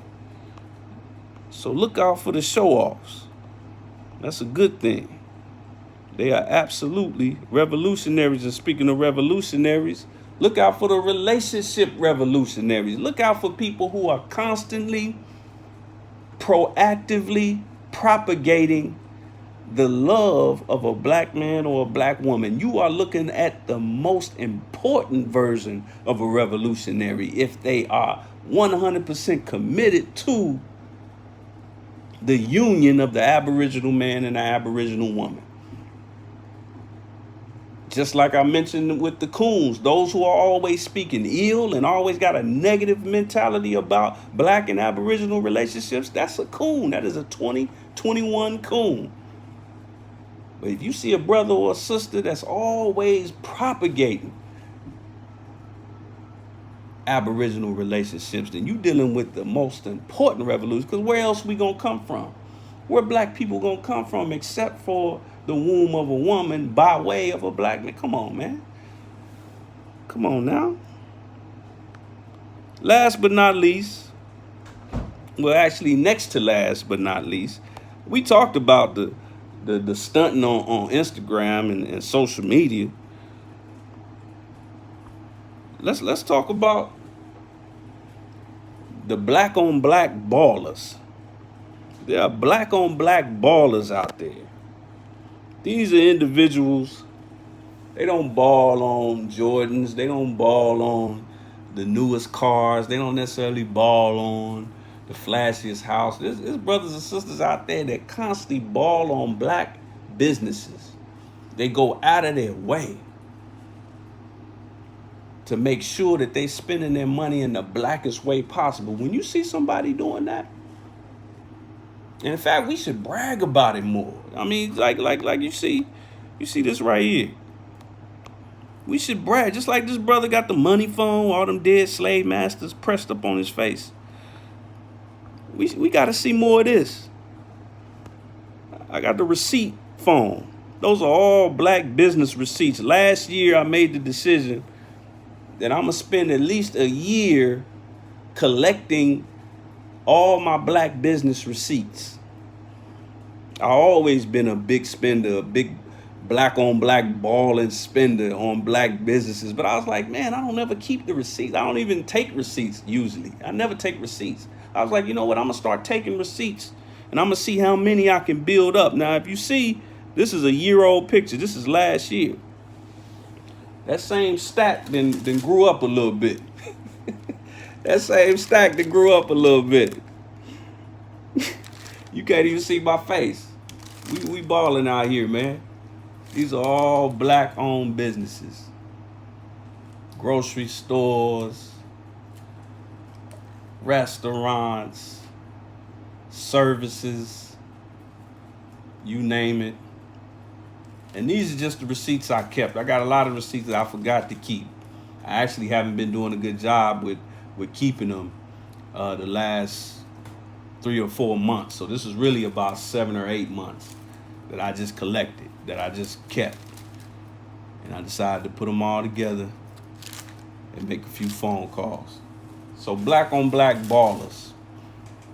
So look out for the show-offs. That's a good thing. They are absolutely revolutionaries. And speaking of revolutionaries, look out for the relationship revolutionaries. Look out for people who are constantly, proactively propagating the love of a black man or a black woman. You are looking at the most important version of a revolutionary if they are 100% committed to the union of the Aboriginal man and the Aboriginal woman. Just like I mentioned with the coons, those who are always speaking ill and always got a negative mentality about black and Aboriginal relationships, that's a coon. That is a 2021 coon. But if you see a brother or a sister that's always propagating aboriginal relationships, then you dealing with the most important revolution. Because where else we gonna come from? Where black people gonna come from except for the womb of a woman by way of a black man? Come on, man. Come on now. Last but not least, well, actually next to last but not least, we talked about the stunting on Instagram and social media. Let's talk about the black on black ballers. There are black on black ballers out there. These are individuals, they don't ball on Jordans, they don't ball on the newest cars, they don't necessarily ball on the flashiest house. There's brothers and sisters out there that constantly ball on black businesses. They go out of their way to make sure that they spending their money in the blackest way possible. When you see somebody doing that, and in fact, we should brag about it more. I mean, like you see this right here. We should brag, just like this brother got the money phone, all them dead slave masters pressed up on his face. We got to see more of this. I got the receipt phone. Those are all black business receipts. Last year, I made the decision that I'm going to spend at least a year collecting all my black business receipts. I've always been a big spender, a big black on black balling spender on black businesses. But I was like, man, I don't ever keep the receipts. I don't even take receipts usually. I never take receipts. I was like, you know what? I'm going to start taking receipts and I'm going to see how many I can build up. Now, if you see, this is a year-old picture. This is last year. That same stack then grew up a little bit. That same stack that grew up a little bit. You can't even see my face. We balling out here, man. These are all black-owned businesses. Grocery stores, restaurants, services, you name it. And these are just the receipts I kept. I got a lot of receipts that I forgot to keep. I actually haven't been doing a good job with keeping them the last 3 or 4 months. So this is really about 7 or 8 months that I just collected, that I just kept. And I decided to put them all together and make a few phone calls. So black on black ballers.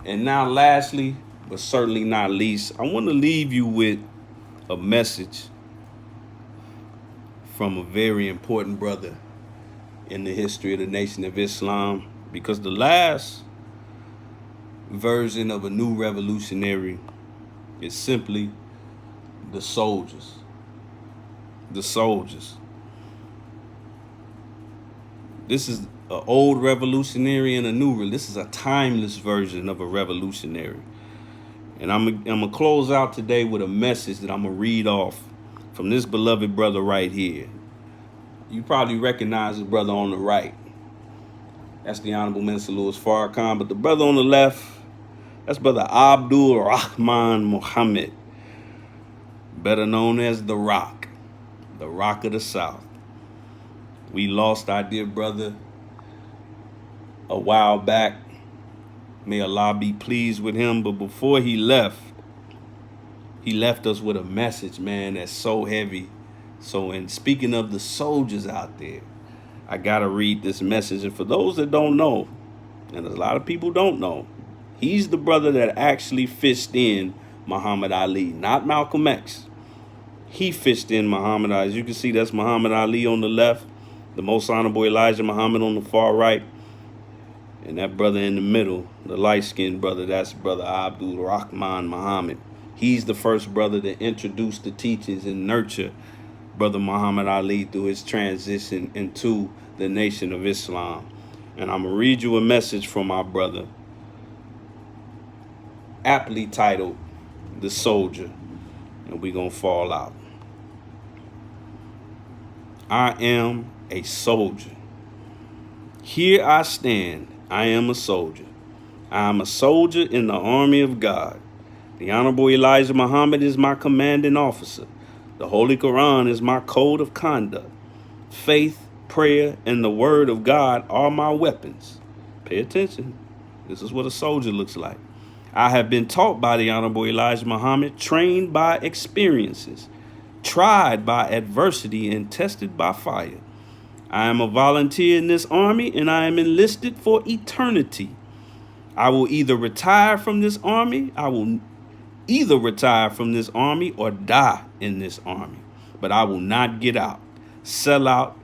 And now lastly, but certainly not least, I want to leave you with a message from a very important brother in the history of the Nation of Islam, because the last version of a new revolutionary is simply the soldiers. The soldiers. This is an old revolutionary and a new. This is a timeless version of a revolutionary. And I'm gonna close out today with a message that I'm gonna read off from this beloved brother right here. You probably recognize the brother on the right. That's the Honorable Minister Louis Farrakhan. But the brother on the left, that's Brother Abdul Rahman Muhammad, better known as the Rock of the South. We lost our dear brother a while back. May Allah be pleased with him. But before he left us with a message, man, that's so heavy. So, in speaking of the soldiers out there, I got to read this message. And for those that don't know, and a lot of people don't know, he's the brother that actually fished in Muhammad Ali, not Malcolm X. He fished in Muhammad Ali. As you can see, that's Muhammad Ali on the left, the Most Honorable Elijah Muhammad on the far right. And that brother in the middle, the light-skinned brother, that's Brother Abdul Rahman Muhammad. He's the first brother to introduce the teachings and nurture Brother Muhammad Ali through his transition into the Nation of Islam. And I'm going to read you a message from our brother, aptly titled, The Soldier. And we're going to fall out. I am a soldier. Here I stand. I am a soldier. I am a soldier in the army of God. The Honorable Elijah Muhammad is my commanding officer. The Holy Quran is my code of conduct. Faith, prayer, and the word of God are my weapons. Pay attention. This is what a soldier looks like. I have been taught by the Honorable Elijah Muhammad, trained by experiences, tried by adversity, and tested by fire. I am a volunteer in this army, and I am enlisted for eternity. I will either retire from this army, or die in this army. But I will not get out, sell out,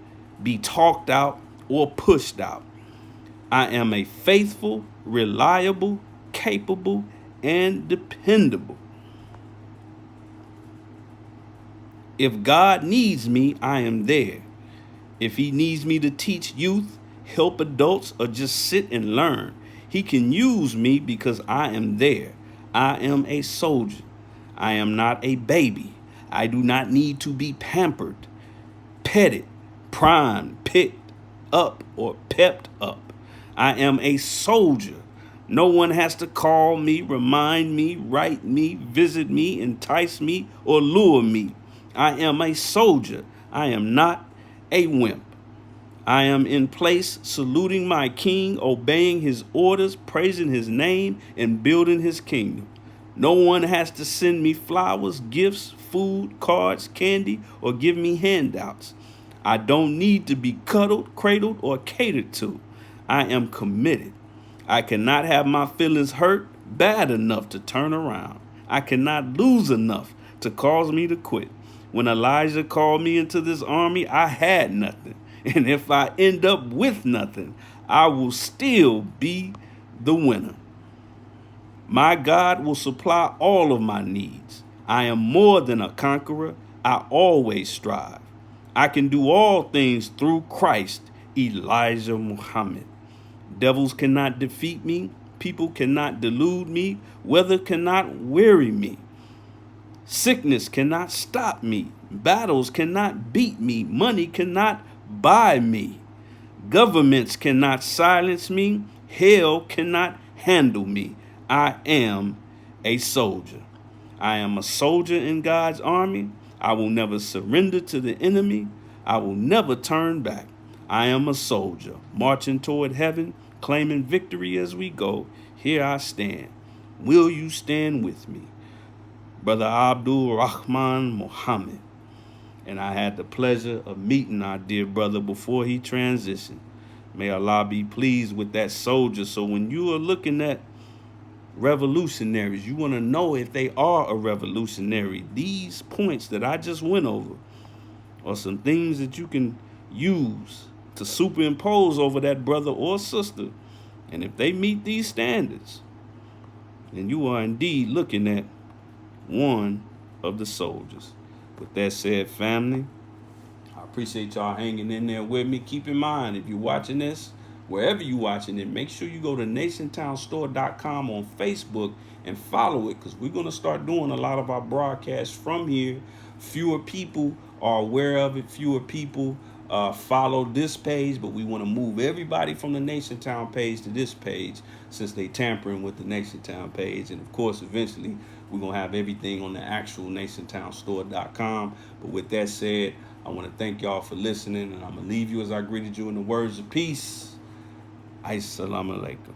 be talked out, or pushed out. I am a faithful, reliable, capable, and dependable. If God needs me, I am there. If he needs me to teach youth, help adults, or just sit and learn, he can use me because I am there. I am a soldier. I am not a baby. I do not need to be pampered, petted, primed, picked up, or pepped up. I am a soldier. No one has to call me, remind me, write me, visit me, entice me, or lure me. I am a soldier. I am not a wimp. I am in place, saluting my king, obeying his orders, praising his name, and building his kingdom. No one has to send me flowers, gifts, food, cards, candy, or give me handouts. I don't need to be cuddled, cradled, or catered to. I am committed. I cannot have my feelings hurt bad enough to turn around. I cannot lose enough to cause me to quit. When Elijah called me into this army, I had nothing. And if I end up with nothing, I will still be the winner. My God will supply all of my needs. I am more than a conqueror. I always strive. I can do all things through Christ, Elijah Muhammad. Devils cannot defeat me. People cannot delude me. Weather cannot weary me. Sickness cannot stop me. Battles cannot beat me. Money cannot buy me. Governments cannot silence me. Hell cannot handle me. I am a soldier. I am a soldier in God's army. I will never surrender to the enemy. I will never turn back. I am a soldier, marching toward heaven, claiming victory as we go. Here I stand. Will you stand with me? Brother Abdul Rahman Muhammad. And I had the pleasure of meeting our dear brother before he transitioned. May Allah be pleased with that soldier. So when you are looking at revolutionaries, you want to know if they are a revolutionary. These points that I just went over are some things that you can use to superimpose over that brother or sister. And if they meet these standards, then you are indeed looking at one of the soldiers. With that said, family, I appreciate y'all hanging in there with me. Keep in mind, if you're watching this, wherever you're watching it, make sure you go to nationtownstore.com on Facebook and follow it, because we're going to start doing a lot of our broadcasts from here. Fewer people are aware of it. Fewer people follow this page, but we want to move everybody from the Nation Town page to this page, since they tampering with the Nation Town page. And of course, eventually we're going to have everything on the actual nationtownstore.com. But with that said, I want to thank y'all for listening, and I'm going to leave you as I greeted you in the words of peace. Assalamu alaikum.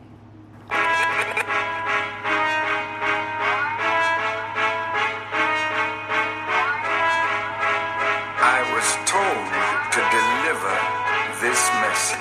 I was told to deliver this message.